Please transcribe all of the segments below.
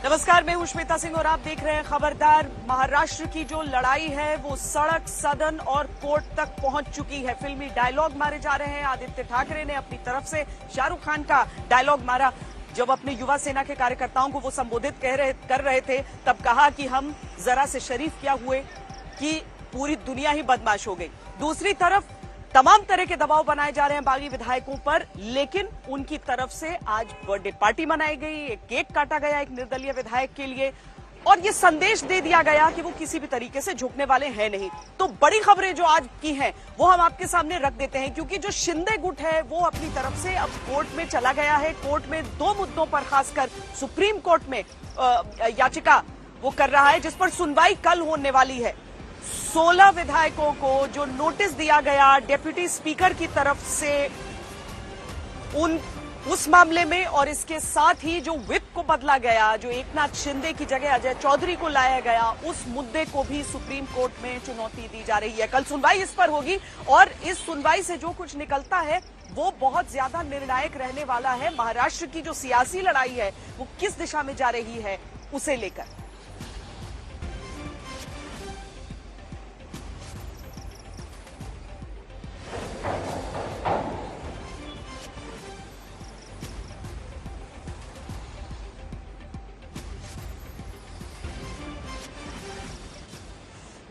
नमस्कार, मैं हूं श्वेता सिंह और आप देख रहे हैं खबरदार। महाराष्ट्र की जो लड़ाई है वो सड़क, सदन और कोर्ट तक पहुंच चुकी है। फिल्मी डायलॉग मारे जा रहे हैं। आदित्य ठाकरे ने अपनी तरफ से शाहरुख खान का डायलॉग मारा। जब अपने युवा सेना के कार्यकर्ताओं को वो संबोधित कर रहे थे, तब कहा कि हम जरा से शरीफ क्या हुए कि पूरी दुनिया ही बदमाश हो गई। दूसरी तरफ तमाम तरह के दबाव बनाए जा रहे हैं बागी विधायकों पर, लेकिन उनकी तरफ से आज बर्थडे पार्टी मनाई गई, एक केक काटा गया एक निर्दलीय विधायक के लिए और ये संदेश दे दिया गया कि वो किसी भी तरीके से झुकने वाले हैं नहीं। तो बड़ी खबरें जो आज की हैं वो हम आपके सामने रख देते हैं, क्योंकि जो शिंदे गुट है वो अपनी तरफ से अब कोर्ट में चला गया है। कोर्ट में दो मुद्दों पर, खासकर सुप्रीम कोर्ट में याचिका वो कर रहा है जिस पर सुनवाई कल होने वाली है। 16 विधायकों को जो नोटिस दिया गया डेप्यूटी स्पीकर की तरफ से उस मामले में, और इसके साथ ही जो व्हिप को बदला गया, जो एकनाथ शिंदे की जगह अजय चौधरी को लाया गया, उस मुद्दे को भी सुप्रीम कोर्ट में चुनौती दी जा रही है। कल सुनवाई इस पर होगी और इस सुनवाई से जो कुछ निकलता है वो बहुत ज्यादा निर्णायक रहने वाला है। महाराष्ट्र की जो सियासी लड़ाई है वो किस दिशा में जा रही है उसे लेकर।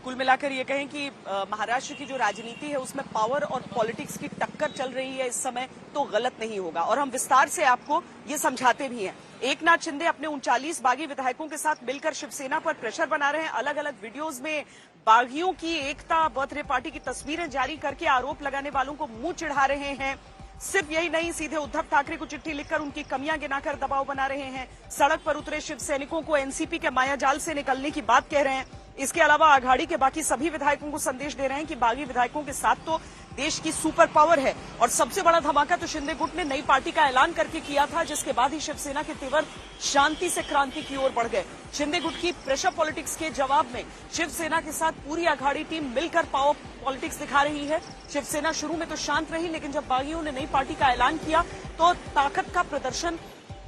कुल मिलाकर ये कहें कि महाराष्ट्र की जो राजनीति है उसमें पावर और पॉलिटिक्स की टक्कर चल रही है इस समय, तो गलत नहीं होगा और हम विस्तार से आपको ये समझाते भी हैं। एकनाथ शिंदे अपने 39 बागी विधायकों के साथ मिलकर शिवसेना पर प्रेशर बना रहे हैं। अलग अलग वीडियोज में बागियों की एकता, बर्थडे पार्टी की तस्वीरें जारी करके आरोप लगाने वालों को मुंह चिढ़ा रहे हैं। सिर्फ यही नहीं, सीधे उद्धव ठाकरे को चिट्ठी लिखकर उनकी कमियां गिनाकर दबाव बना रहे हैं। सड़क पर उतरे शिव सैनिकों को एनसीपी के मायाजाल से निकलने की बात कह रहे हैं। इसके अलावा आघाड़ी के बाकी सभी विधायकों को संदेश दे रहे हैं कि बागी विधायकों के साथ तो देश की सुपर पावर है। और सबसे बड़ा धमाका तो शिंदे गुट ने नई पार्टी का ऐलान करके किया था, जिसके बाद ही शिवसेना के तेवर शांति से क्रांति की ओर बढ़ गए। शिंदे गुट की प्रेशर पॉलिटिक्स के जवाब में शिवसेना के साथ पूरी आघाड़ी टीम मिलकर पावर पॉलिटिक्स दिखा रही है। शिवसेना शुरू में तो शांत रही, लेकिन जब बागियों ने नई पार्टी का ऐलान किया तो ताकत का प्रदर्शन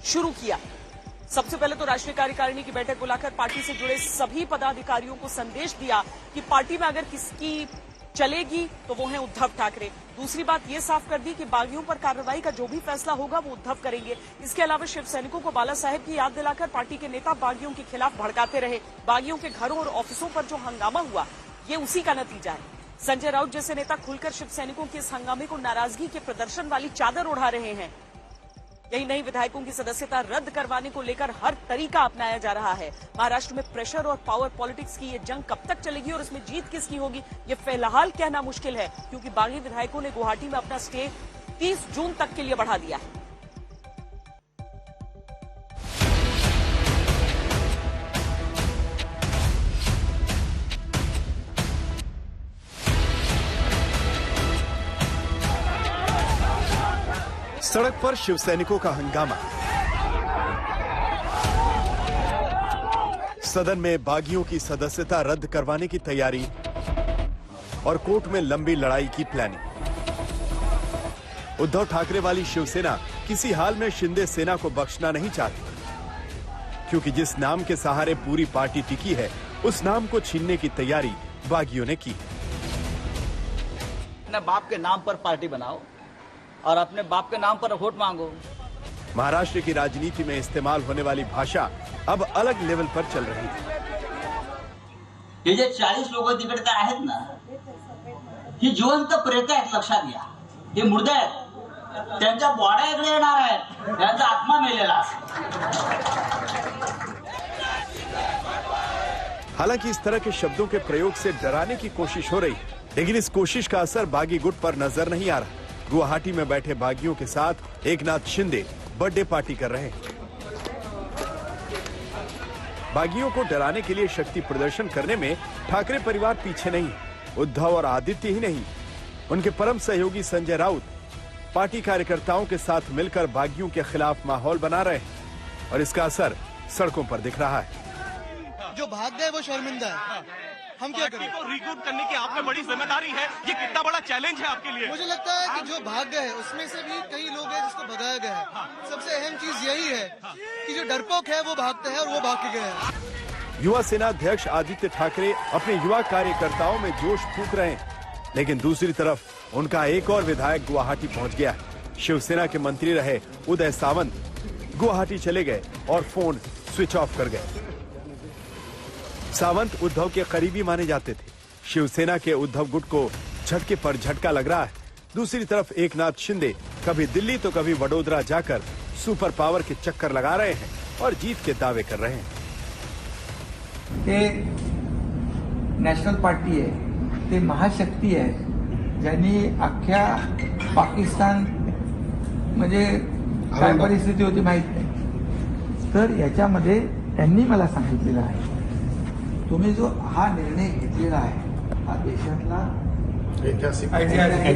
शुरू किया। सबसे पहले तो राष्ट्रीय कार्यकारिणी की बैठक बुलाकर पार्टी से जुड़े सभी पदाधिकारियों को संदेश दिया कि पार्टी में अगर किसकी चलेगी तो वो है उद्धव ठाकरे। दूसरी बात ये साफ कर दी कि बागियों पर कार्रवाई का जो भी फैसला होगा वो उद्धव करेंगे। इसके अलावा शिव सैनिकों को बाला साहेब की याद दिलाकर पार्टी के नेता बागियों के खिलाफ भड़काते रहे। बागियों के घरों और ऑफिसों पर जो हंगामा हुआ ये उसी का नतीजा है। संजय राउत जैसे नेता खुलकर शिव सैनिकों के इस हंगामे को नाराजगी के प्रदर्शन वाली चादर उड़ा रहे हैं। यही नहीं, विधायकों की सदस्यता रद्द करवाने को लेकर हर तरीका अपनाया जा रहा है। महाराष्ट्र में प्रेशर और पावर पॉलिटिक्स की ये जंग कब तक चलेगी और इसमें जीत किसकी होगी ये फिलहाल कहना मुश्किल है, क्योंकि बागी विधायकों ने गुवाहाटी में अपना स्टे 30 जून तक के लिए बढ़ा दिया है। सड़क पर शिवसैनिकों का हंगामा, सदन में बागियों की सदस्यता रद्द करवाने की तैयारी और कोर्ट में लंबी लड़ाई की प्लानिंग। उद्धव ठाकरे वाली शिवसेना किसी हाल में शिंदे सेना को बख्शना नहीं चाहती, क्योंकि जिस नाम के सहारे पूरी पार्टी टिकी है उस नाम को छीनने की तैयारी बागियों ने की है। अपने बाप के नाम पर पार्टी बनाओ और अपने बाप के नाम पर वोट मांगो। महाराष्ट्र की राजनीति में इस्तेमाल होने वाली भाषा अब अलग लेवल पर चल रही है। हे जे 40 लोक तिकडे आहेत ना, ही जिवंत प्रेत आहेत, लक्षात घ्या। हे मुर्दे आहेत, त्यांच्या बॉड्या इकडे येणार आहेत, त्यांचा आत्मा मेलेला असेल। हालांकि इस तरह के शब्दों के प्रयोग से डराने की कोशिश हो रही, लेकिन इस कोशिश का असर बागी गुट पर नजर नहीं आ रहा। गुवाहाटी में बैठे बागियों के साथ एकनाथ शिंदे बर्थडे पार्टी कर रहे हैं। बागियों को डराने के लिए शक्ति प्रदर्शन करने में ठाकरे परिवार पीछे नहीं है। उद्धव और आदित्य ही नहीं, उनके परम सहयोगी संजय राउत पार्टी कार्यकर्ताओं के साथ मिलकर बागियों के खिलाफ माहौल बना रहे हैं और इसका असर सड़कों पर दिख रहा है। जो भाग गए वो शर्मिंदा है। हम क्या पार्टी करें? को रिग्रुप करने की आप पे बड़ी जिम्मेदारी है, ये कितना बड़ा चैलेंज है आपके लिए? मुझे लगता है कि जो भाग गए हैं उसमें से भी कई लोग हैं जिसको भगाया गया है। सबसे अहम चीज यही है कि जो डरपोक है वो भागते हैं और वो भाग के गए हैं। युवा सेना अध्यक्ष आदित्य ठाकरे अपने युवा कार्यकर्ताओं में जोश फूंक रहे हैं, लेकिन दूसरी तरफ उनका एक और विधायक गुवाहाटी पहुंच गया है। शिवसेना के मंत्री रहे उदय सामंत गुवाहाटी चले गए और फोन स्विच ऑफ कर गए। सावंत उद्धव के करीबी माने जाते थे। शिवसेना के उद्धव गुट को झटके पर झटका लग रहा है। दूसरी तरफ एकनाथ शिंदे कभी दिल्ली तो कभी वडोदरा जाकर सुपर पावर के चक्कर लगा रहे हैं और जीत के दावे कर रहे हैं। ते नॅशनल पार्टी आहे, ते महाशक्ती आहे, ज्यांनी अख्ख्या पाकिस्तान म्हणजे काय परिस्थिती होती माहित नाही। तर याच्यामध्ये त्यांनी मला सांगितलेलं आहे, तुम्ही जो हा निर्णय घेतलेला आहे हा देशातला ऐतिहासिक निर्णय आहे।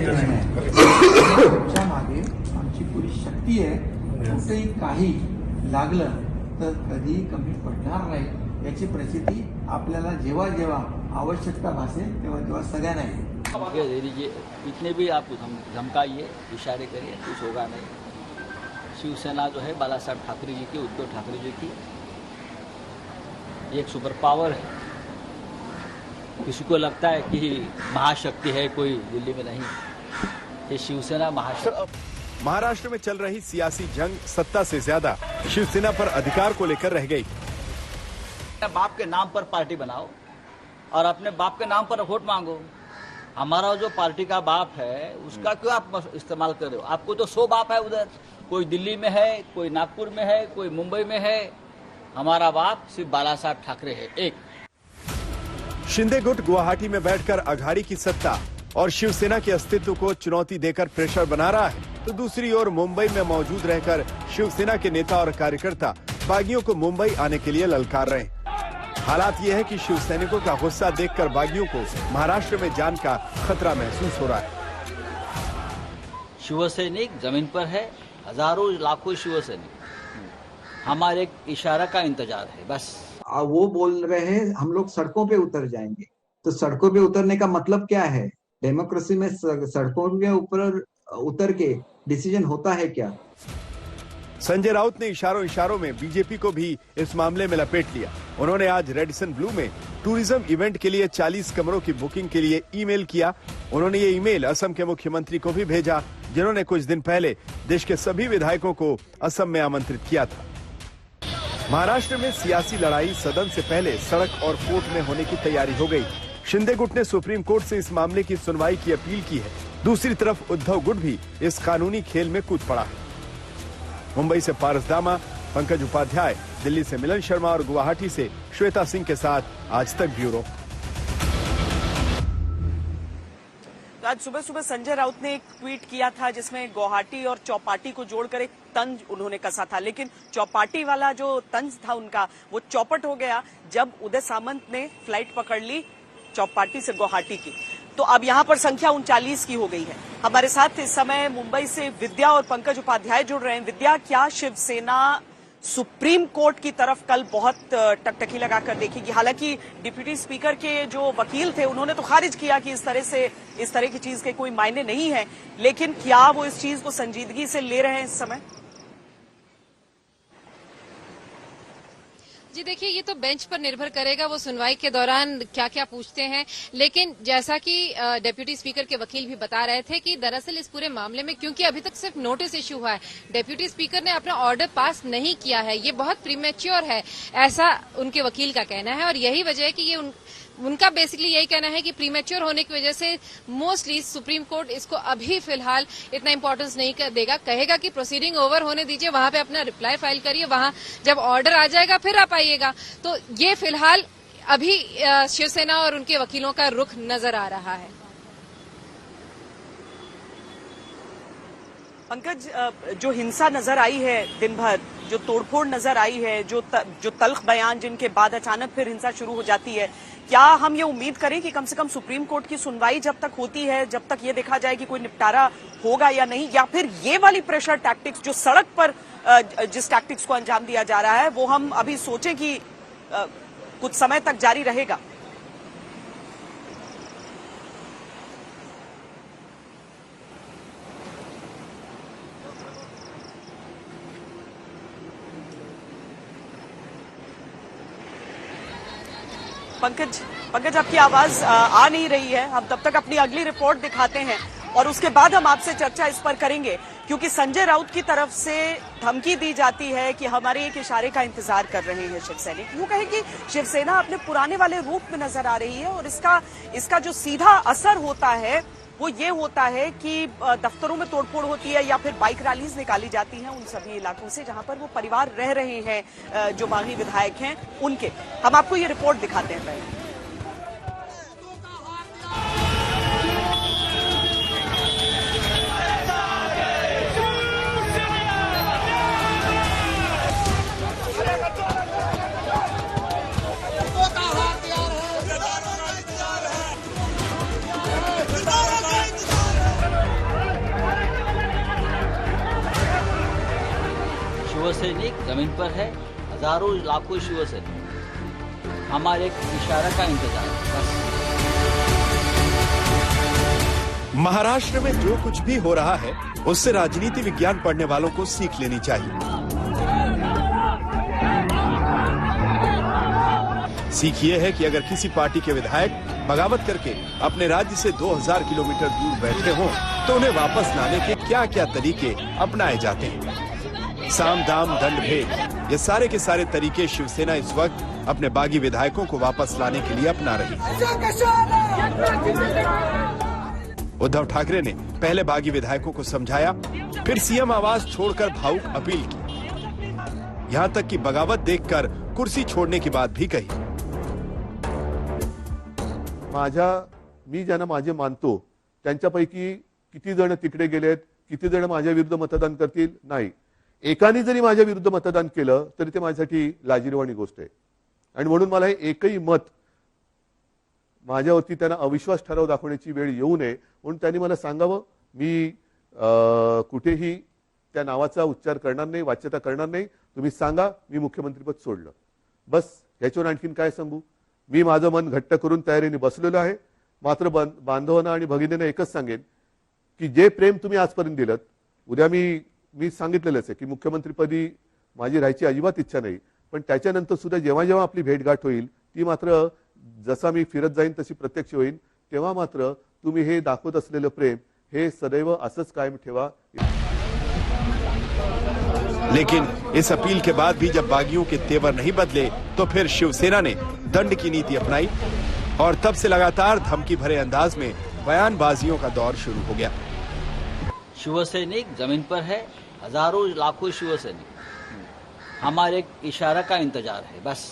तुमच्या मागे आमची पुरी शक्ती आहे, कुठेही काही लागलं तर कधीही कमी पडणार नाही याची प्रचिती आपल्याला जेव्हा जेव्हा आवश्यकता भासेल तेव्हा तेव्हा सगळ्यांना येईल। दे दीजिए, इतने भी आप धमकाइए, इशारे करिए, कुछ होगा नहीं। शिवसेना जो है बाला साहब ठाकरे जी की, उद्धव ठाकरे जी की एक सुपर पावर है। किसी को लगता है कि महाशक्ति है कोई दिल्ली में, नहीं, ये शिवसेना महाशक्ति। महाराष्ट्र में चल रही सियासी जंग सत्ता से ज्यादा शिवसेना पर अधिकार को लेकर रह गई। अपने बाप के नाम पर पार्टी बनाओ और अपने बाप के नाम पर वोट मांगो। हमारा जो पार्टी का बाप है उसका क्यों आप इस्तेमाल कर रहे हो? आपको तो 100 बाप है उधर, कोई दिल्ली में है, कोई नागपुर में है, कोई मुंबई में है। हमारा बाप सिर्फ बाला साहब ठाकरे है, एक। शिंदे गुट गुवाहाटी में बैठकर अघाड़ी की सत्ता और शिवसेना के अस्तित्व को चुनौती देकर प्रेशर बना रहा है, तो दूसरी ओर मुंबई में मौजूद रहकर शिवसेना के नेता और कार्यकर्ता बागियों को मुंबई आने के लिए ललकार रहे हैं। हालात ये है कि शिवसैनिकों का गुस्सा देखकर बागियों को महाराष्ट्र में जान का खतरा महसूस हो रहा है। शिवसैनिक जमीन पर है, हजारों लाखों शिवसैनिक हमारे एक इशारा का इंतजार है, बस। वो बोल रहे हैं हम लोग सड़कों पे उतर जाएंगे, तो सड़कों पे उतरने का मतलब क्या है? डेमोक्रेसी में सड़कों के ऊपर उतर के डिसीजन होता है क्या? संजय राउत ने इशारों इशारों में बीजेपी को भी इस मामले में लपेट लिया। उन्होंने आज रेडिसन ब्लू में टूरिज्म इवेंट के लिए 40 कमरों की बुकिंग के लिए ईमेल किया। उन्होंने ये ईमेल असम के मुख्यमंत्री को भी भेजा, जिन्होंने कुछ दिन पहले देश के सभी विधायकों को असम में आमंत्रित किया था। महाराष्ट्र में सियासी लड़ाई सदन से पहले सड़क और कोर्ट में होने की तैयारी हो गई। शिंदे गुट ने सुप्रीम कोर्ट से इस मामले की सुनवाई की अपील की है। दूसरी तरफ उद्धव गुट भी इस कानूनी खेल में कूद पड़ा है। मुंबई से पारस दामा, पंकज उपाध्याय, दिल्ली से मिलन शर्मा और गुवाहाटी से श्वेता सिंह के साथ आज तक ब्यूरो। तो आज सुबह सुबह संजय राउत ने एक ट्वीट किया था जिसमें गुवाहाटी और चौपाटी को जोड़कर एक तंज उन्होंने कसा था, लेकिन चौपाटी वाला जो तंज था उनका वो चौपट हो गया जब उदय सामंत ने फ्लाइट पकड़ ली चौपाटी से गुवाहाटी की। तो अब यहां पर संख्या 39 की हो गई है। हमारे साथ इस समय मुंबई से विद्या और पंकज उपाध्याय जुड़ रहे हैं। विद्या, क्या शिवसेना सुप्रीम कोर्ट की तरफ कल बहुत टकटकी लगाकर देखेगी? हालांकि डिप्टी स्पीकर के जो वकील थे उन्होंने तो खारिज किया कि इस तरह की चीज के कोई मायने नहीं है, लेकिन क्या वो इस चीज को संजीदगी से ले रहे हैं इस समय? जी देखिए, ये तो बेंच पर निर्भर करेगा वो सुनवाई के दौरान क्या क्या पूछते हैं। लेकिन जैसा कि डेप्यूटी स्पीकर के वकील भी बता रहे थे कि दरअसल इस पूरे मामले में क्योंकि अभी तक सिर्फ नोटिस इश्यू हुआ है, डेप्यूटी स्पीकर ने अपना ऑर्डर पास नहीं किया है, ये बहुत प्रीमेच्योर है, ऐसा उनके वकील का कहना है। और यही वजह है कि ये उनका बेसिकली यही कहना है कि प्रीमेच्योर होने की वजह से मोस्टली सुप्रीम कोर्ट इसको अभी फिलहाल इतना इंपॉर्टेंस नहीं देगा, कहेगा कि प्रोसीडिंग ओवर होने दीजिए, वहां पे अपना रिप्लाई फाइल करिए, वहां जब ऑर्डर आ जाएगा फिर आप आइएगा। तो ये फिलहाल अभी शिवसेना और उनके वकीलों का रुख नजर आ रहा है। पंकज, जो हिंसा नजर आई है दिन भर, जो तोड़फोड़ नजर आई है, जो तल्ख बयान जिनके बाद अचानक फिर हिंसा शुरू हो जाती है, क्या हम ये उम्मीद करें कि कम से कम सुप्रीम कोर्ट की सुनवाई जब तक होती है, जब तक ये देखा जाए कि कोई निपटारा होगा या नहीं, या फिर ये वाली प्रेशर टैक्टिक्स जो सड़क पर जिस टैक्टिक्स को अंजाम दिया जा रहा है वो हम अभी सोचें कि कुछ समय तक जारी रहेगा? पंकज आपकी आवाज आ नहीं रही है। हम तब तक अपनी अगली रिपोर्ट दिखाते हैं और उसके बाद हम आपसे चर्चा इस पर करेंगे, क्योंकि संजय राउत की तरफ से धमकी दी जाती है कि हमारे एक इशारे का इंतजार कर रहे हैं शिवसैनिक। यूं कहें कि शिवसेना अपने पुराने वाले रूप में नजर आ रही है और इसका जो सीधा असर होता है वो ये होता है कि दफ्तरों में तोड़फोड़ होती है या फिर बाइक रैलीज निकाली जाती हैं उन सभी इलाकों से जहां पर वो परिवार रह रहे हैं, जो बागी विधायक हैं उनके। हम आपको ये रिपोर्ट दिखाते हैं पहले। शिवसैनिक जमीन पर है, हजारों लाखों शिवसैनिक हमारे एक इशारा का इंतजार बस। महाराष्ट्र में जो कुछ भी हो रहा है उससे राजनीति विज्ञान पढ़ने वालों को सीख लेनी चाहिए। सीख ये है कि अगर किसी पार्टी के विधायक बगावत करके अपने राज्य से 2000 किलोमीटर दूर बैठे हों तो उन्हें वापस लाने के क्या क्या तरीके अपनाए जाते हैं। साम दाम दंड भेद, ये सारे के सारे तरीके शिवसेना इस वक्त अपने बागी विधायकों को वापस लाने के लिए अपना रही है। उद्धव ठाकरे ने पहले बागी विधायकों को समझाया, फिर सीएम आवास छोड़कर भावुक अपील की, यहां तक कि बगावत देखकर कुर्सी छोड़ने की बात भी कही। मी ज्यांना माझे मानतो त्यांच्यापैकी किती जण तिकडे गेलेत, किती जण माझ्या विरुद्ध मतदान करतील, नाही। एकाने जरी माझ्या विरुद्ध मतदान केलं तरी ते माझ्यासाठी लाजिरवाणी गोष्ट आहे आणि म्हणून मला हे एकही मत माझ्यावरती त्यांना अविश्वास ठराव दाखवण्याची वेळ येऊ नये म्हणून त्यांनी मला सांगावं। मी कुठेही त्या नावाचा उच्चार करणार नाही, वाच्यता करणार नाही। तुम्ही सांगा मी मुख्यमंत्रीपद सोडलं, बस याच्यावर आणखीन काय सांगू। मी माझं मन घट्ट करून तयारीने बसलेलो आहे। मात्र बांधवांना आणि भगिनींना एकच सांगेन की जे प्रेम तुम्ही आजपर्यंत दिलं, उद्या मी सांगितलेलंच आहे की मुख्यमंत्रीपदी माझी राहायची अजिबात इच्छा नाही, पण त्याच्यानंतर सुद्धा जेव्हा जेव्हा आपली भेटगाठ होईल ती मात्र जसा मी फिरत जाईन तशी प्रत्यक्ष होईल, तेव्हा मात्र तुम्ही हे दाखवत असलेलं प्रेम हे सदैव असंच कायम ठेवा। लेकिन इस अपील के बाद भी जब बागियों के तेवर नहीं बदले तो फिर शिवसेना ने दंड की नीति अपनाई और तब से लगातार धमकी भरे अंदाज में बयानबाजियों का दौर शुरू हो गया। शिवसैनिक जमीन पर है, हजारों लाखों शिवसैनिक हमारे एक इशारा का इंतजार है बस।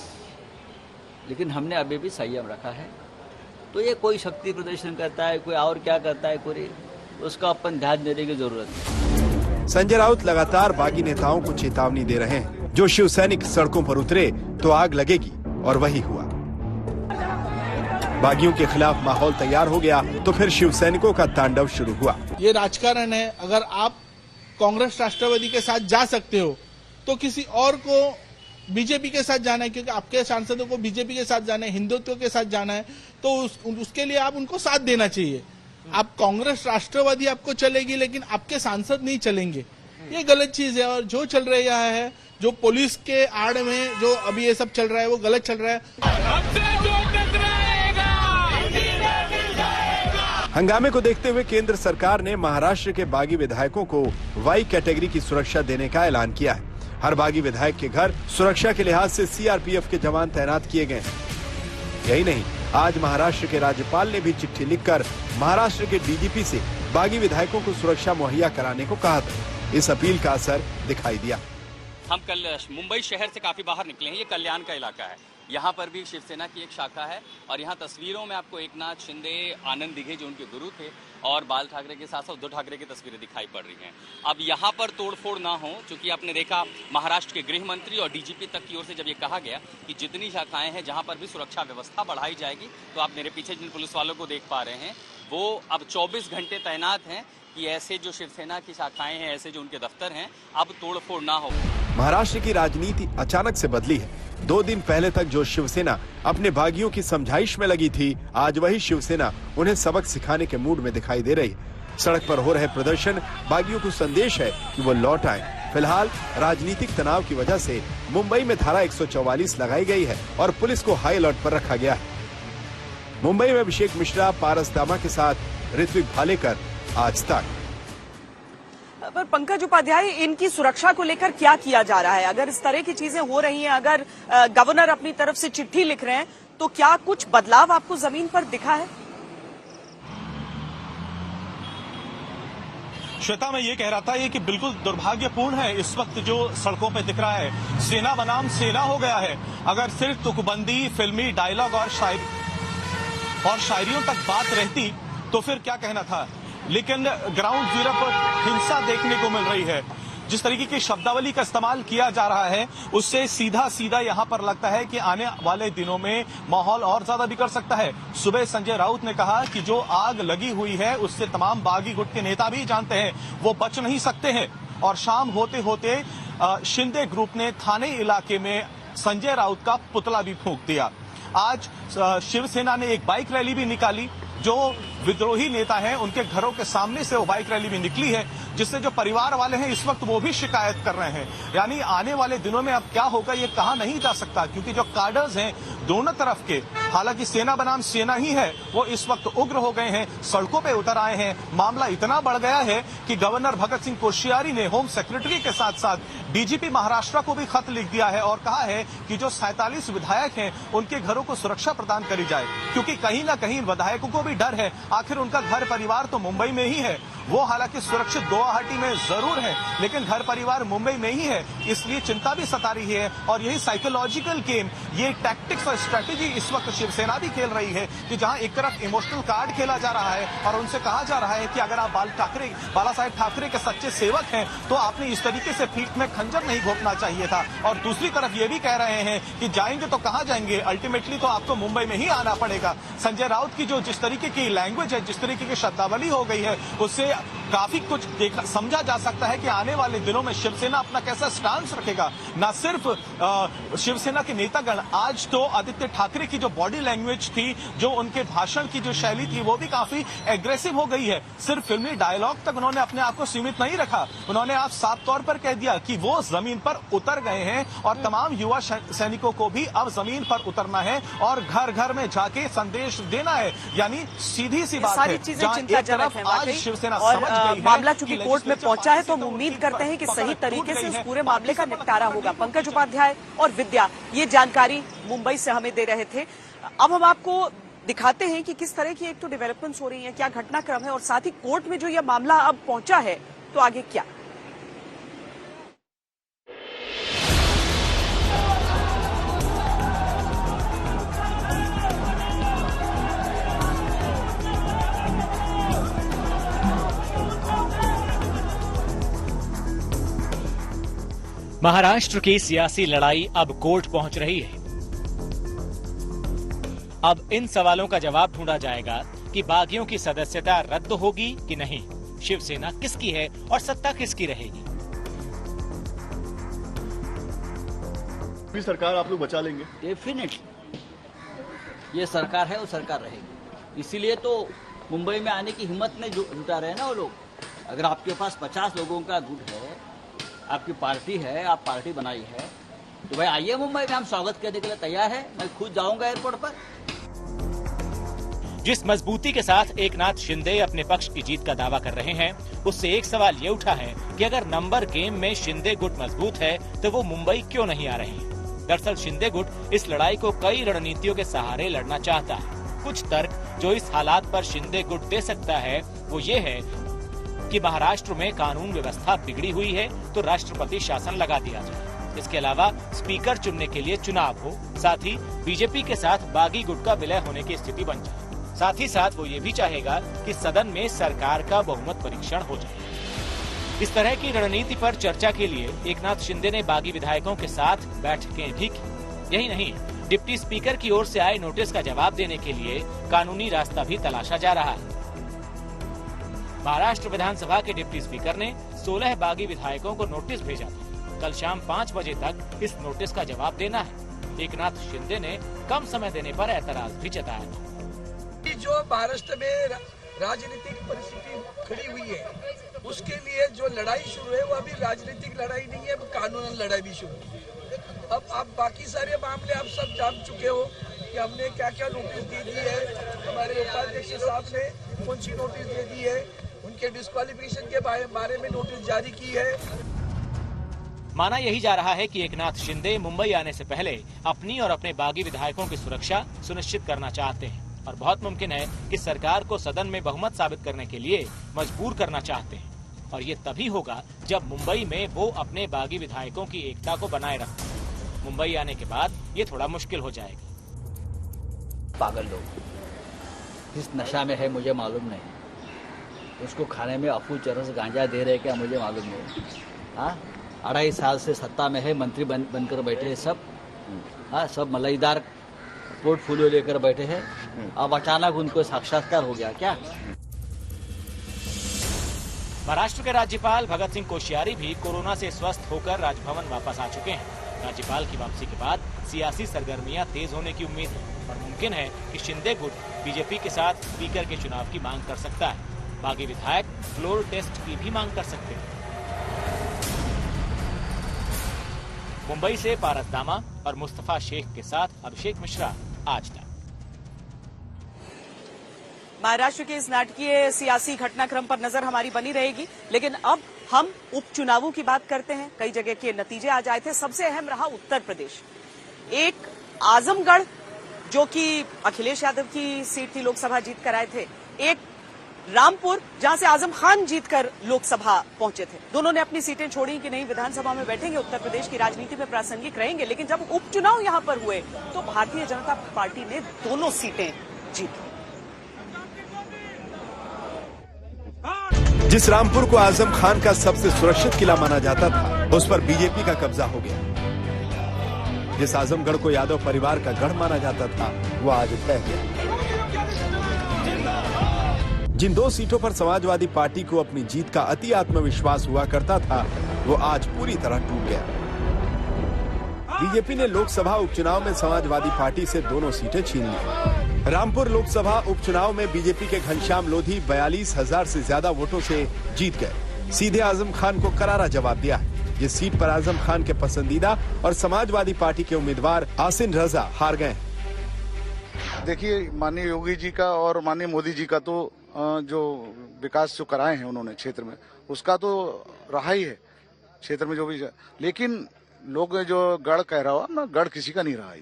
लेकिन हमने अभी भी संयम रखा है। तो ये कोई शक्ति प्रदर्शन करता है, कोई और क्या करता है, कोई उसका अपन ध्यान देने की जरूरत है। संजय राउत लगातार बागी नेताओं को चेतावनी दे रहे हैं, जो शिवसैनिक सड़कों पर उतरे तो आग लगेगी, और वही हुआ। बागियों के खिलाफ माहौल तैयार हो गया तो फिर शिवसैनिकों का तांडव शुरू हुआ। ये राजकारण है। अगर आप कांग्रेस राष्ट्रवादी के साथ जा सकते हो तो किसी और को बीजेपी के साथ जाना है, क्योंकि आपके सांसदों को बीजेपी के साथ जाना है, हिंदुत्व के साथ जाना है, तो उसके लिए आप उनको साथ देना चाहिए। आप कांग्रेस राष्ट्रवादी आपको चलेगी लेकिन आपके सांसद नहीं चलेंगे, ये गलत चीज है। और जो चल रहा है, जो पुलिस के आड़ में जो अभी ये सब चल रहा है वो गलत चल रहा है। हंगामे को देखते हुए केंद्र सरकार ने महाराष्ट्र के बागी विधायकों को वाई कैटेगरी की सुरक्षा देने का ऐलान किया है। हर बागी विधायक के घर सुरक्षा के लिहाज से सीआरपीएफ के जवान तैनात किए गए हैं। यही नहीं, आज महाराष्ट्र के राज्यपाल ने भी चिट्ठी लिखकर महाराष्ट्र के डीजीपी से बागी विधायकों को सुरक्षा मुहैया कराने को कहा था। इस अपील का असर दिखाई दिया। हम कल मुंबई शहर से काफी बाहर निकले हैं। ये कल्याण का इलाका है, यहाँ पर भी शिवसेना की एक शाखा है और यहाँ तस्वीरों में आपको एकनाथ शिंदे, आनंद दिघे जो उनके गुरु थे, और बाल ठाकरे के साथ साथ उद्धव ठाकरे की तस्वीरें दिखाई पड़ रही हैं। अब यहाँ पर तोड़फोड़ ना हो, क्योंकि आपने देखा महाराष्ट्र के गृह मंत्री और डीजीपी तक की ओर से जब ये कहा गया कि जितनी शाखाएं हैं जहाँ पर भी सुरक्षा व्यवस्था बढ़ाई जाएगी, तो आप मेरे पीछे जिन पुलिस वालों को देख पा रहे हैं वो अब 24 घंटे तैनात हैं कि ऐसे जो शिवसेना की शाखाएं हैं, ऐसे जो उनके दफ्तर हैं, अब तोड़फोड़ ना हो। महाराष्ट्र की राजनीति अचानक से बदली है। 2 दिन पहले तक जो शिवसेना अपने बागियों की समझाइश में लगी थी, आज वही शिवसेना उन्हें सबक सिखाने के मूड में दिखाई दे रही है। सड़क पर हो रहे प्रदर्शन बागियों को संदेश है कि वो लौट आए। फिलहाल राजनीतिक तनाव की वजह से मुंबई में धारा 144 लगाई गई है और पुलिस को हाई अलर्ट पर रखा गया है। मुंबई में अभिषेक मिश्रा, पारस दामा के साथ ऋत्विक भालेकर, आज तक। पर पंकज उपाध्याय, इनकी सुरक्षा को लेकर क्या किया जा रहा है? अगर इस तरह की चीजें हो रही हैं, अगर गवर्नर अपनी तरफ से चिट्ठी लिख रहे हैं, तो क्या कुछ बदलाव आपको जमीन पर दिखा है? श्वेता, मैं ये कह रहा था ये कि बिल्कुल दुर्भाग्यपूर्ण है इस वक्त जो सड़कों पे दिख रहा है। सेना बनाम सेना हो गया है। अगर सिर्फ तुकबंदी, फिल्मी डायलॉग और शायरियों तक बात रहती तो फिर क्या कहना था, लेकिन ग्राउंड जीरो पर हिंसा देखने को मिल रही है। जिस तरीके की शब्दावली का इस्तेमाल किया जा रहा है, उससे सीधा सीधा यहां पर लगता है कि आने वाले दिनों में माहौल और ज्यादा बिगड़ सकता है। सुबह संजय राउत ने कहा कि जो आग लगी हुई है उससे तमाम बागी गुट के नेता भी जानते हैं, वो बच नहीं सकते हैं। और शाम होते होते शिंदे ग्रुप ने थाने इलाके में संजय राउत का पुतला भी फूंक दिया। आज शिवसेना ने एक बाइक रैली भी निकाली। जो विद्रोही नेता हैं उनके घरों के सामने से वो बाइक रैली भी निकली है, जिससे जो परिवार वाले हैं इस वक्त वो भी शिकायत कर रहे हैं। यानी आने वाले दिनों में अब क्या होगा ये कहा नहीं जा सकता, क्योंकि जो कार्डर्स हैं दोनों तरफ के, हालांकि सेना बनाम सेना ही है, वो इस वक्त उग्र हो गए हैं, सड़कों पे उतर आए हैं। मामला इतना बढ़ गया है कि गवर्नर भगत सिंह कोश्यारी ने होम सेक्रेटरी के साथ साथ डीजीपी महाराष्ट्र को भी खत लिख दिया है और कहा है कि जो 47 विधायक हैं उनके घरों को सुरक्षा प्रदान करी जाए, क्योंकि कहीं ना कहीं विधायकों को भी डर है, आखिर उनका घर परिवार तो मुंबई में ही है। वो हालांकि सुरक्षित गुवाहाटी में जरूर है, लेकिन घर परिवार मुंबई में ही है, इसलिए चिंता भी सता रही है। और यही साइकोलॉजिकल गेम, ये टैक्टिक्स और स्ट्रेटेजी इस वक्त शिवसेना भी खेल रही है कि जहां एक तरफ इमोशनल कार्ड खेला जा रहा है और उनसे कहा जा रहा है कि अगर आप बाला साहेब ठाकरे के सच्चे सेवक हैं तो आपने इस तरीके से पीठ में खंजर नहीं घोंपना चाहिए था। और दूसरी तरफ ये भी कह रहे हैं कि जाएंगे तो कहां जाएंगे, अल्टीमेटली तो आपको मुंबई में ही आना पड़ेगा। संजय राउत की जो जिस तरीके की लैंग्वेज है, जिस तरीके की शब्दावली हो गई है, उससे काफी कुछ समझा जा सकता है कि आने वाले दिनों में शिवसेना अपना कैसा स्टांस रखेगा। न सिर्फ शिवसेना के नेतागण, आज तो आदित्य ठाकरे की जो बॉडी लैंग्वेज थी, जो उनके भाषण की जो शैली थी, वो भी काफी एग्रेसिव हो गई है। सिर्फ फिल्मी डायलॉग तक उन्होंने अपने आप को सीमित नहीं रखा, उन्होंने आप साफ तौर पर कह दिया कि वो जमीन पर उतर गए हैं और तमाम युवा सैनिकों को भी अब जमीन पर उतरना है और घर घर में जाके संदेश देना है। यानी सीधी सी बात है, जहां एक तरफ आज शिवसेना समझ गई है, मामला चूंकि कोर्ट में पहुंचा है तो हम उम्मीद करते हैं कि सही तरीके से इस पूरे मामले का निपटारा होगा। पंकज उपाध्याय और विद्या ये जानकारी मुंबई से हमें दे रहे थे। अब हम आपको दिखाते हैं कि किस तरह की एक तो डेवलपमेंट्स हो रही है, क्या घटनाक्रम है, और साथ ही कोर्ट में जो यह मामला अब पहुंचा है तो आगे क्या। महाराष्ट्र की सियासी लड़ाई अब कोर्ट पहुंच रही है। अब इन सवालों का जवाब ढूंढा जाएगा कि बागियों की सदस्यता रद्द होगी कि नहीं, शिवसेना किसकी है और सत्ता किसकी रहेगी। सरकार आप लोग बचा लेंगे? डेफिनेटली ये सरकार है, वो सरकार रहेगी। इसीलिए तो मुंबई में आने की हिम्मत नहीं जुटा रहे ना वो लोग। अगर आपके पास 50 लोगों का गुट है, आपकी पार्टी है, आप पार्टी बनाई है, तो भाई आइए मुंबई में, हम स्वागत करने के लिए तैयार है। मैं खुद जाऊंगा एयरपोर्ट पर। जिस मजबूती के साथ एकनाथ शिंदे अपने पक्ष की जीत का दावा कर रहे हैं, उससे एक सवाल ये उठा है कि अगर नंबर गेम में शिंदे गुट मजबूत है तो वो मुंबई क्यों नहीं आ रहे। दरअसल शिंदे गुट इस लड़ाई को कई रणनीतियों के सहारे लड़ना चाहता है। कुछ तर्क जो इस हालात पर शिंदे गुट दे सकता है वो ये है कि महाराष्ट्र में कानून व्यवस्था बिगड़ी हुई है तो राष्ट्रपति शासन लगा दिया जाए। इसके अलावा स्पीकर चुनने के लिए चुनाव हो, साथ ही बीजेपी के साथ बागी गुट का विलय होने की स्थिति बन जाए। साथ ही साथ वो ये भी चाहेगा कि सदन में सरकार का बहुमत परीक्षण हो जाए। इस तरह की रणनीति पर चर्चा के लिए एकनाथ शिंदे ने बागी विधायकों के साथ बैठकें भी की। यही नहीं, डिप्टी स्पीकर की ओर से आए नोटिस का जवाब देने के लिए कानूनी रास्ता भी तलाशा जा रहा है। महाराष्ट्र विधानसभा के डिप्टी स्पीकर ने 16 बागी विधायकों को नोटिस भेजा था। कल शाम 5 बजे तक इस नोटिस का जवाब देना है। एकनाथ शिंदे ने कम समय देने पर ऐतराज भी जताया था। जो महाराष्ट्र में राजनीतिक परिस्थिति खड़ी हुई है, उसके लिए जो लड़ाई शुरू है वो अभी राजनीतिक लड़ाई नहीं है, कानूनी लड़ाई भी शुरू है। अब आप बाकी सारे मामले आप सब जान चुके हो। कि हमने क्या क्या नोटिस दे दी है, हमारे उपाध्यक्ष साहब ने कौन सी नोटिस दे दी है, उनके डिस्क्वालिफिकेशन के बारे में नोटिस जारी की है। माना यही जा रहा है कि एकनाथ शिंदे मुंबई आने से पहले अपनी और अपने बागी विधायकों की सुरक्षा सुनिश्चित करना चाहते हैं और बहुत मुमकिन है कि सरकार को सदन में बहुमत साबित करने के लिए मजबूर करना चाहते हैं और ये तभी होगा जब मुंबई में वो अपने बागी विधायकों की एकता को बनाए रखें। मुंबई आने के बाद ये थोड़ा मुश्किल हो जाएगा। पागल लोग इस नशा में है, मुझे मालूम नहीं। उसको खाने में अफू चरस गांजा दे रहे क्या, मुझे मालूम नहीं। हाँ, 2.5 साल से सत्ता में है, मंत्री बनकर बैठे हैं सब। हाँ, सब मलाईदार पोर्टफोलियो लेकर बैठे हैं। अब अचानक उनको साक्षात्कार हो गया क्या? महाराष्ट्र के राज्यपाल भगत सिंह कोश्यारी भी कोरोना से स्वस्थ होकर राजभवन वापस आ चुके हैं। राज्यपाल की वापसी के बाद सियासी सरगर्मियां तेज होने की उम्मीद है और मुमकिन है कि शिंदे गुट बीजेपी के साथ स्पीकर के चुनाव की मांग कर सकता है। बागी विधायक फ्लोर टेस्ट की भी मांग कर सकते हैं। मुंबई से पारस दामा और मुस्तफा शेख के साथ अभिषेक मिश्रा, आज तक। महाराष्ट्र के इस नाटकीय सियासी घटनाक्रम पर नजर हमारी बनी रहेगी, लेकिन अब हम उपचुनावों की बात करते हैं। कई जगह के नतीजे आज आए थे, सबसे अहम रहा उत्तर प्रदेश। एक आजमगढ़ जो कि अखिलेश यादव की सीट थी, लोकसभा जीत कर आए थे। एक रामपुर जहां से आजम खान जीतकर लोकसभा पहुंचे थे। दोनों ने अपनी सीटें छोड़ी कि नहीं विधानसभा में बैठेंगे, उत्तर प्रदेश की राजनीति में प्रासंगिक रहेंगे। लेकिन जब उपचुनाव यहां पर हुए तो भारतीय जनता पार्टी ने दोनों सीटें जीती। जिस रामपुर को आजम खान का सबसे सुरक्षित किला माना जाता था, उस पर बीजेपी का कब्जा हो गया। जिस आजमगढ़ को यादव परिवार का गढ़ माना जाता था, वो आज ढह गया। जिन 2 सीटों पर समाजवादी पार्टी को अपनी जीत का अति आत्मविश्वास हुआ करता था, वो आज पूरी तरह टूट गया। बीजेपी ने लोकसभा उपचुनाव में समाजवादी पार्टी से दोनों सीटें छीन ली। रामपुर लोकसभा उपचुनाव में बीजेपी के घनश्याम लोधी 42,000 से ज्यादा वोटों से जीत गए। सीधे आजम खान को करारा जवाब दिया है। इस सीट पर आजम खान के पसंदीदा और समाजवादी पार्टी के उम्मीदवार आसिन रजा हार गए। देखिए, माननीय योगी जी का और माननीय मोदी जी का तो जो विकास जो कराए हैं उन्होंने क्षेत्र में, उसका तो रहा ही है क्षेत्र में जो भी। लेकिन लोग जो गढ़ कह रहा हो ना, गढ़ किसी का नहीं रहा।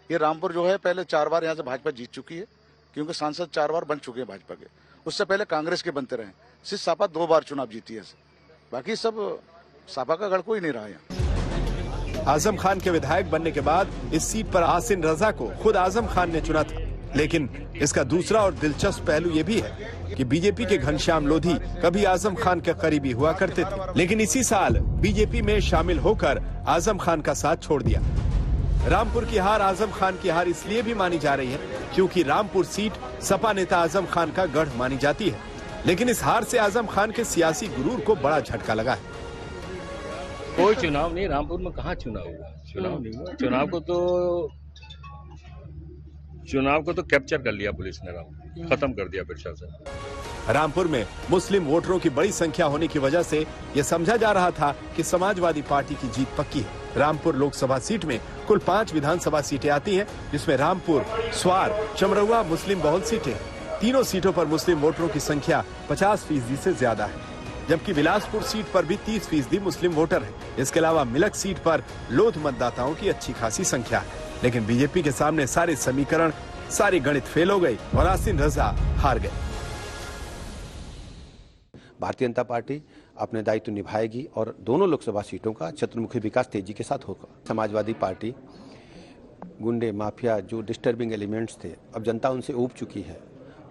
ये रामपुर जो है पहले 4 बार यहाँ से भाजपा जीत चुकी है, क्योंकि सांसद 4 बार बन चुके हैं भाजपा के। उससे पहले कांग्रेस के बनते रहे। सिर्फ सपा 2 बार चुनाव जीती है, बाकी सब सपा का गढ़ कोई नहीं रहा यहाँ। आजम खान के विधायक बनने के बाद इस सीट पर आसिन रजा को खुद आजम खान ने चुना था। लेकिन इसका दूसरा और दिलचस्प पहलू ये भी है कि बीजेपी के घनश्याम लोधी कभी आजम खान के करीबी हुआ करते थे, लेकिन इसी साल बीजेपी में शामिल होकर आजम खान का साथ छोड़ दिया। रामपुर की हार आजम खान की हार इसलिए भी मानी जा रही है क्योंकि रामपुर सीट सपा नेता आजम खान का गढ़ मानी जाती है। लेकिन इस हार से आजम खान के सियासी गुरूर को बड़ा झटका लगा है। कोई चुनाव नहीं, रामपुर में कहाँ चुनाव हुआ? चुनाव नहीं हुआ। चुनाव को तो कैप्चर कर लिया पुलिस ने, खत्म कर दिया प्रशासन। रामपुर में मुस्लिम वोटरों की बड़ी संख्या होने की वजह से यह समझा जा रहा था कि समाजवादी पार्टी की जीत पक्की है। रामपुर लोकसभा सीट में कुल 5 विधानसभा सीटें आती हैं, जिसमें रामपुर, स्वार, चमरौआ मुस्लिम बहुल सीटें। तीनों सीटों पर मुस्लिम वोटरों की संख्या 50% से ज्यादा है, जबकि बिलासपुर सीट पर भी 30% मुस्लिम वोटर है। इसके अलावा मिलक सीट पर लोध मतदाताओं की अच्छी खासी संख्या है। लेकिन बीजेपी के सामने सारे समीकरण, सारी गणित फेल हो गई और आसिन रजा हार गए। भारतीय जनता पार्टी अपने दायित्व निभाएगी और दोनों लोकसभा सीटों का चतुर्मुखी विकास तेजी के साथ होगा। समाजवादी पार्टी गुंडे माफिया जो डिस्टर्बिंग एलिमेंट्स थे, अब जनता उनसे ऊब चुकी है।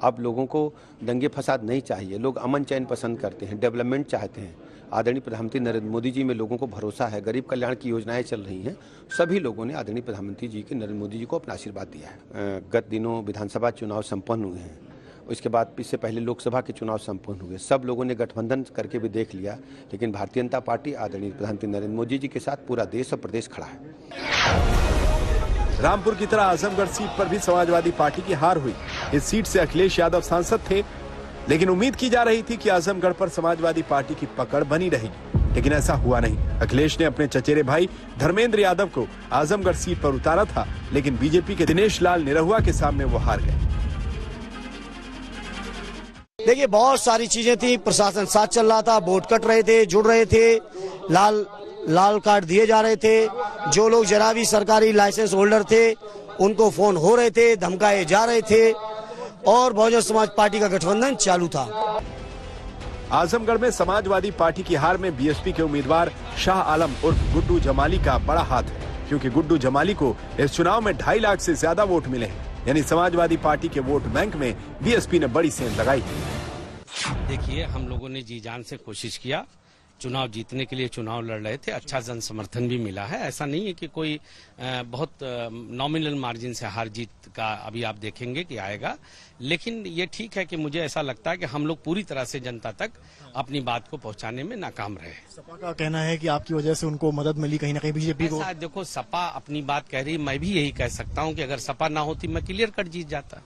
अब लोगों को दंगे फसाद नहीं चाहिए, लोग अमन चैन पसंद करते हैं, डेवलपमेंट चाहते हैं। आदरणीय प्रधानमंत्री नरेंद्र मोदी जी में लोगों को भरोसा है। गरीब कल्याण की योजनाएं चल रही हैं। सभी लोगों ने आदरणीय प्रधानमंत्री जी के नरेंद्र मोदी जी को अपना आशीर्वाद दिया है। गत दिनों विधानसभा चुनाव संपन्न हुए हैं, इसके बाद इससे पहले लोकसभा के चुनाव संपन्न हुए। सब लोगों ने गठबंधन करके भी देख लिया, लेकिन भारतीय जनता पार्टी आदरणीय प्रधानमंत्री नरेंद्र मोदी जी के साथ पूरा देश और प्रदेश खड़ा है। रामपुर की तरह आजमगढ़ सीट पर भी समाजवादी पार्टी की हार हुई। इस सीट से अखिलेश यादव सांसद थे, लेकिन उम्मीद की जा रही थी कि आजमगढ़ पर समाजवादी पार्टी की पकड़ बनी रहेगी। लेकिन ऐसा हुआ नहीं। अखिलेश ने अपने चचेरे भाई धर्मेंद्र यादव को आजमगढ़ सीट पर उतारा था, लेकिन बीजेपी के दिनेश लाल निरहुआ के सामने वो हार गए। देखिए, बहुत सारी चीजें थी, प्रशासन साथ चल रहा था, वोट कट रहे थे, जुड़ रहे थे, लाल कार्ड दिए जा रहे थे, जो लोग जरा भी सरकारी लाइसेंस होल्डर थे उनको फोन हो रहे थे, धमकाए जा रहे थे और बहुजन समाज पार्टी का गठबंधन चालू था। आजमगढ़ में समाजवादी पार्टी की हार में बीएसपी के उम्मीदवार शाह आलम उर्फ गुड्डू जमाली का बड़ा हाथ है, क्योंकि गुड्डू जमाली को इस चुनाव में 2.5 लाख से ज्यादा वोट मिले हैं। यानी समाजवादी पार्टी के वोट बैंक में बीएसपी ने बड़ी सेंध लगाई। देखिए, हम लोगों ने जी जान से कोशिश किया, चुनाव जीतने के लिए चुनाव लड़ रहे थे, अच्छा जन समर्थन भी मिला है। ऐसा नहीं है कि कोई बहुत नॉमिनल मार्जिन से हार जीत का अभी आप देखेंगे कि आएगा, लेकिन ये ठीक है कि मुझे ऐसा लगता है कि हम लोग पूरी तरह से जनता तक अपनी बात को पहुंचाने में नाकाम रहे। सपा का कहना है कि आपकी वजह से उनको मदद मिली कहीं ना कहीं बीजेपी को। देखो, सपा अपनी बात कह रही, मैं भी यही कह सकता हूँ कि अगर सपा ना होती मैं क्लियर कट जीत जाता।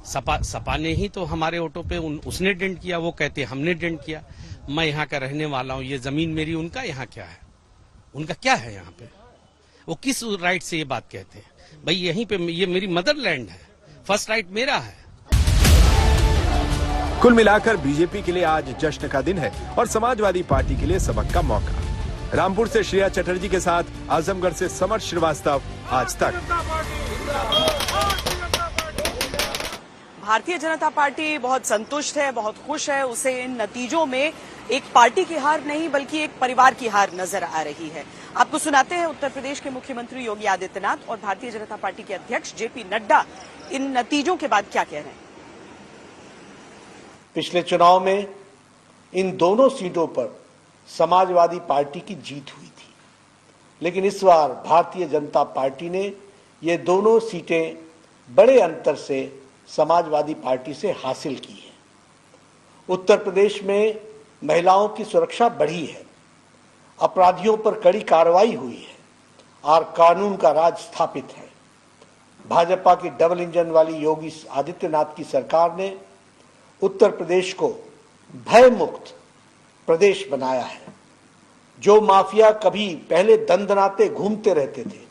सपा ने ही तो हमारे वोटों पे उसने डेंट किया, वो कहते हमने डेंट किया। मैं यहाँ का रहने वाला हूँ, ये जमीन मेरी, उनका यहाँ क्या है, उनका क्या है यहाँ पे, वो किस राइट से ये बात कहते हैं? भाई यहीं पे ये मेरी मदरलैंड है, फर्स्ट राइट मेरा है। कुल मिलाकर बीजेपी के लिए आज जश्न का दिन है और समाजवादी पार्टी के लिए सबक का मौका। रामपुर से श्रेया चटर्जी के साथ आजमगढ़ से समर श्रीवास्तव, आज तक। भारतीय जनता पार्टी बहुत संतुष्ट है, बहुत खुश है। उसे इन नतीजों में एक पार्टी की हार नहीं बल्कि एक परिवार की हार नजर आ रही है। आपको सुनाते हैं उत्तर प्रदेश के मुख्यमंत्री योगी आदित्यनाथ और भारतीय जनता पार्टी के अध्यक्ष जेपी नड्डा इन नतीजों के बाद क्या कह रहे हैं। पिछले चुनाव में इन दोनों सीटों पर समाजवादी पार्टी की जीत हुई थी, लेकिन इस बार भारतीय जनता पार्टी ने ये दोनों सीटें बड़े अंतर से समाजवादी पार्टी से हासिल की है। उत्तर प्रदेश में महिलाओं की सुरक्षा बढ़ी है, अपराधियों पर कड़ी कार्रवाई हुई है और कानून का राज स्थापित है। भाजपा की डबल इंजन वाली योगी आदित्यनाथ की सरकार ने उत्तर प्रदेश को भय मुक्त प्रदेश बनाया है। जो माफिया कभी पहले दंदनाते घूमते रहते थे,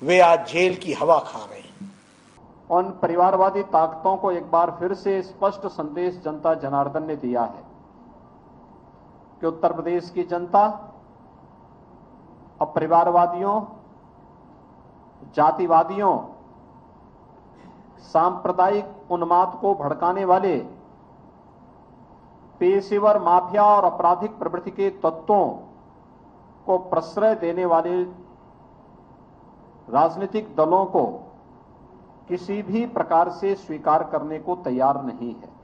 वे आज जेल की हवा खा रहे हैं। उन परिवारवादी ताकतों को एक बार फिर से स्पष्ट संदेश जनता जनार्दन ने दिया है कि उत्तर प्रदेश की जनता अब परिवारवादियों, जातिवादियों, सांप्रदायिक उन्माद को भड़काने वाले पेशेवर माफिया और आपराधिक प्रवृत्ति के तत्वों को प्रश्रय देने वाले राजनीतिक दलों को किसी भी प्रकार से स्वीकार करने को तैयार नहीं है।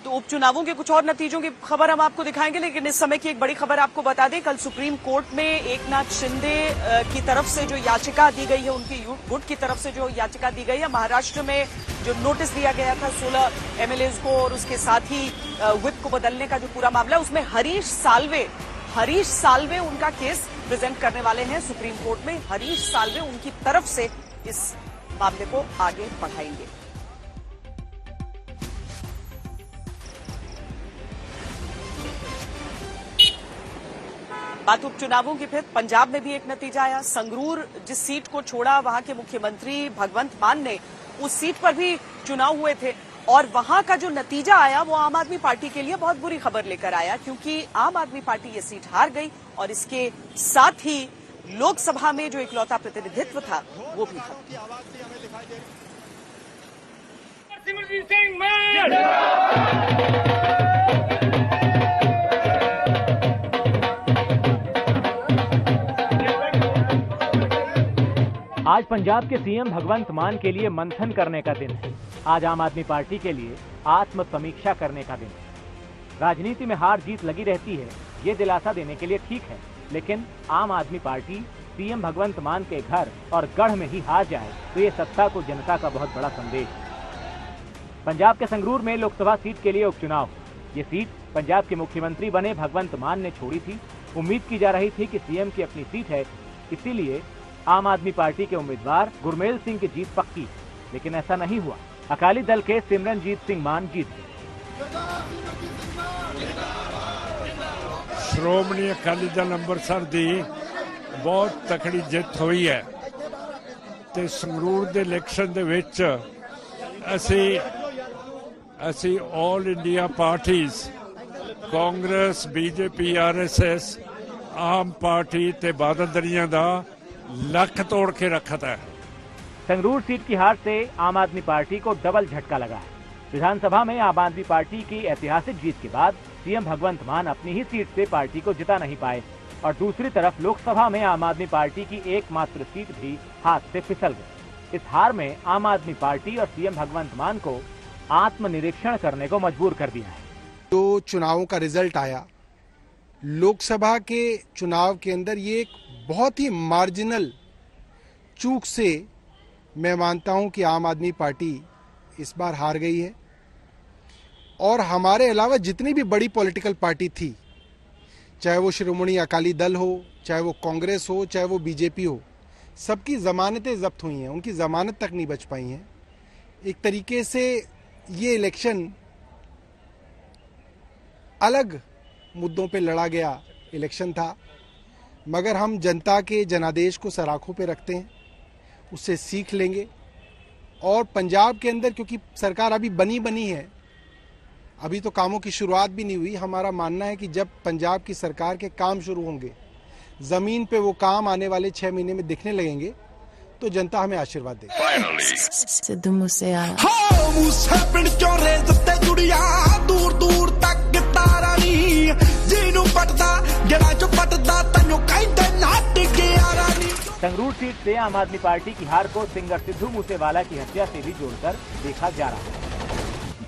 तो उपचुनावों के कुछ और नतीजों की खबर हम आपको दिखाएंगे, लेकिन इस समय की एक बड़ी खबर आपको बता दें। कल सुप्रीम कोर्ट में एकनाथ शिंदे की तरफ से जो याचिका दी गई है, उनकी गुट की तरफ से जो याचिका दी गई है, महाराष्ट्र में जो नोटिस दिया गया था 16 एमएलएज को और उसके साथ ही व्हिप को बदलने का जो पूरा मामला है, उसमें हरीश साल्वे उनका केस प्रेजेंट करने वाले हैं सुप्रीम कोर्ट में। हरीश साल्वे उनकी तरफ से इस मामले को आगे बढ़ाएंगे। बात उपचुनावों की, फिर पंजाब में भी एक नतीजा आया। संगरूर जिस सीट को छोड़ा, वहां के मुख्यमंत्री भगवंत मान ने उस सीट पर भी चुनाव हुए थे और वहां का जो नतीजा आया वो आम आदमी पार्टी के लिए बहुत बुरी खबर लेकर आया, क्योंकि आम आदमी पार्टी ये सीट हार गई और इसके साथ ही लोकसभा में जो इकलौता प्रतिनिधित्व था वो भी खत्म। आज पंजाब के सीएम भगवंत मान के लिए मंथन करने का दिन है। आज आम आदमी पार्टी के लिए आत्म समीक्षा करने का दिन है। राजनीति में हार जीत लगी रहती है, ये दिलासा देने के लिए ठीक है, लेकिन आम आदमी पार्टी सीएम भगवंत मान के घर और गढ़ में ही हार जाए तो ये सत्ता को जनता का बहुत बड़ा संदेश है। पंजाब के संगरूर में लोकसभा सीट के लिए उपचुनाव। ये सीट पंजाब के मुख्यमंत्री बने भगवंत मान ने छोड़ी थी। उम्मीद की जा रही थी कि सीएम की अपनी सीट है, इसीलिए आम आदमी पार्टी के उम्मीदवार गुरमेल सिंह की जीत पक्की, लेकिन ऐसा नहीं हुआ। अकाली दल के सिमरनजीत सिंह मान जीत गए। ਸ਼੍ਰੋਮਣੀ ਅਕਾਲੀ ਦਲ ਅੰਮ੍ਰਿਤਸਰ ਦੀ ਬਹੁਤ ਤਕੜੀ ਜਿੱਤ ਹੋਈ ਹੈ ਤੇ ਸੰਗਰੂਰ ਦੇ ਇਲੈਕਸ਼ਨ ਦੇ ਵਿੱਚ ਅਸੀਂ all India parties Congress BJP RSS Aam party ਤੇ ਬਾਦਲ ਦਲੀਆਂ ਦਾ ਲੱਕ ਤੋੜ ਕੇ ਰੱਖਤਾ है। संगरूर सीट की हार से आम आदमी पार्टी को डबल झटका लगा है। विधानसभा में आम आदमी पार्टी की ऐतिहासिक जीत के बाद सीएम भगवंत मान अपनी ही सीट से पार्टी को जिता नहीं पाए और दूसरी तरफ लोकसभा में आम आदमी पार्टी की एकमात्र सीट भी हाथ से फिसल गई। इस हार में आम आदमी पार्टी और सीएम भगवंत मान को आत्मनिरीक्षण करने को मजबूर कर दिया है। जो चुनावों का रिजल्ट आया, लोकसभा के चुनाव के अंदर ये एक बहुत ही मार्जिनल चूक से मैं मानता हूं कि आम आदमी पार्टी इस बार हार गई है और हमारे अलावा जितनी भी बड़ी पॉलिटिकल पार्टी थी, चाहे वो श्रोमणी अकाली दल हो, चाहे वो कांग्रेस हो, चाहे वो बीजेपी हो, सबकी जमानतें जब्त हुई हैं, उनकी जमानत तक नहीं बच पाई हैं। एक तरीके से ये इलेक्शन अलग मुद्दों पे लड़ा गया इलेक्शन था, मगर हम जनता के जनादेश को सराखों पे रखते हैं, उससे सीख लेंगे और पंजाब के अंदर क्योंकि सरकार अभी बनी है, अभी तो कामों की शुरुआत भी नहीं हुई, हमारा मानना है कि जब पंजाब की सरकार के काम शुरू होंगे, जमीन पे वो काम आने वाले 6 महीने में दिखने लगेंगे, तो जनता हमें आशीर्वाद देगी। सिद्धू मूसेवाला दूर दूर तक तारा नी जीनू पटदा जड़ा जो पटदा तन्नो कहंदे नाट गया रानी। संगरूर सीट से आम आदमी पार्टी की हार को सिंगर सिद्धू मूसेवाला की हत्या से भी जोड़कर देखा जा रहा है।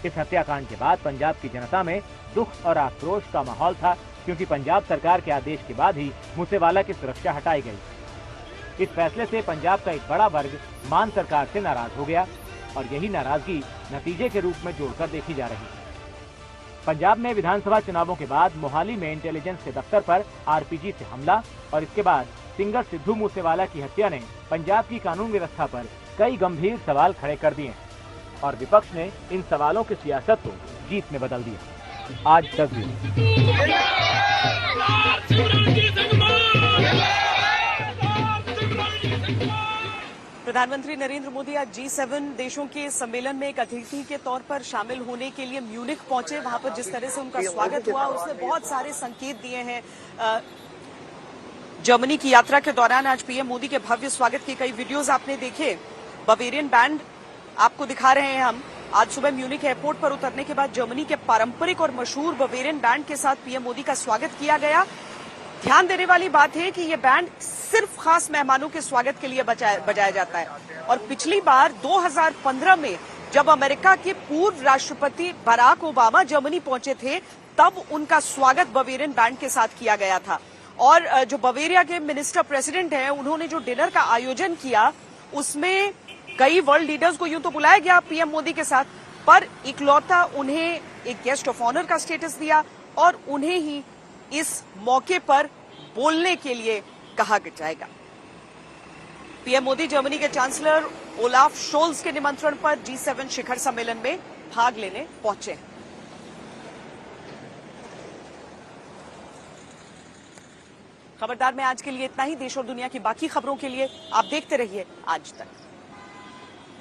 इस हत्याकांड के बाद पंजाब की जनता में दुख और आक्रोश का माहौल था, क्योंकि पंजाब सरकार के आदेश के बाद ही मूसेवाला की सुरक्षा हटाई गई। इस फैसले से पंजाब का एक बड़ा वर्ग मान सरकार से नाराज हो गया और यही नाराजगी नतीजे के रूप में जोड़कर देखी जा रही है। पंजाब में विधानसभा चुनावों के बाद मोहाली में इंटेलिजेंस के दफ्तर पर आरपीजी से हमला और इसके बाद सिंगर सिद्धू मूसेवाला की हत्या ने पंजाब की कानून व्यवस्था पर कई गंभीर सवाल खड़े कर दिए और विपक्ष ने इन सवालों की सियासत को जीत में बदल दिया। आज तक प्रधानमंत्री नरेंद्र मोदी आज G7 देशों के सम्मेलन में एक अतिथि के तौर पर शामिल होने के लिए म्यूनिख पहुंचे। वहां पर जिस तरह से उनका स्वागत हुआ, उसने बहुत सारे संकेत दिए हैं। जर्मनी की यात्रा के दौरान आज पीएम मोदी के भव्य स्वागत के कई वीडियोस आपने देखे। बवेरियन बैंड आपको दिखा रहे हैं हम। आज सुबह म्यूनिख एयरपोर्ट पर उतरने के बाद जर्मनी के पारंपरिक और मशहूर बवेरियन बैंड के साथ पीएम मोदी का स्वागत किया गया। ध्यान देने वाली बात है कि ये बैंड सिर्फ खास मेहमानों के स्वागत के लिए बजाया जाता है और पिछली बार 2015 में जब अमेरिका के पूर्व राष्ट्रपति बराक ओबामा जर्मनी पहुंचे थे, तब उनका स्वागत बवेरियन बैंड के साथ किया गया था। और जो बवेरिया के मिनिस्टर प्रेसिडेंट हैं, उन्होंने जो डिनर का आयोजन किया, उसमें कई वर्ल्ड लीडर्स को यूं तो बुलाया गया पीएम मोदी के साथ, पर इकलौता उन्हें एक गेस्ट ऑफ ऑनर का स्टेटस दिया और उन्हें ही इस मौके पर बोलने के लिए कहा जाएगा। पीएम मोदी जर्मनी के चांसलर ओलाफ शोल्ज के निमंत्रण पर G7 शिखर सम्मेलन में भाग लेने पहुंचे। खबरदार में आज के लिए इतना ही। देश और दुनिया की बाकी खबरों के लिए आप देखते रहिए आज तक।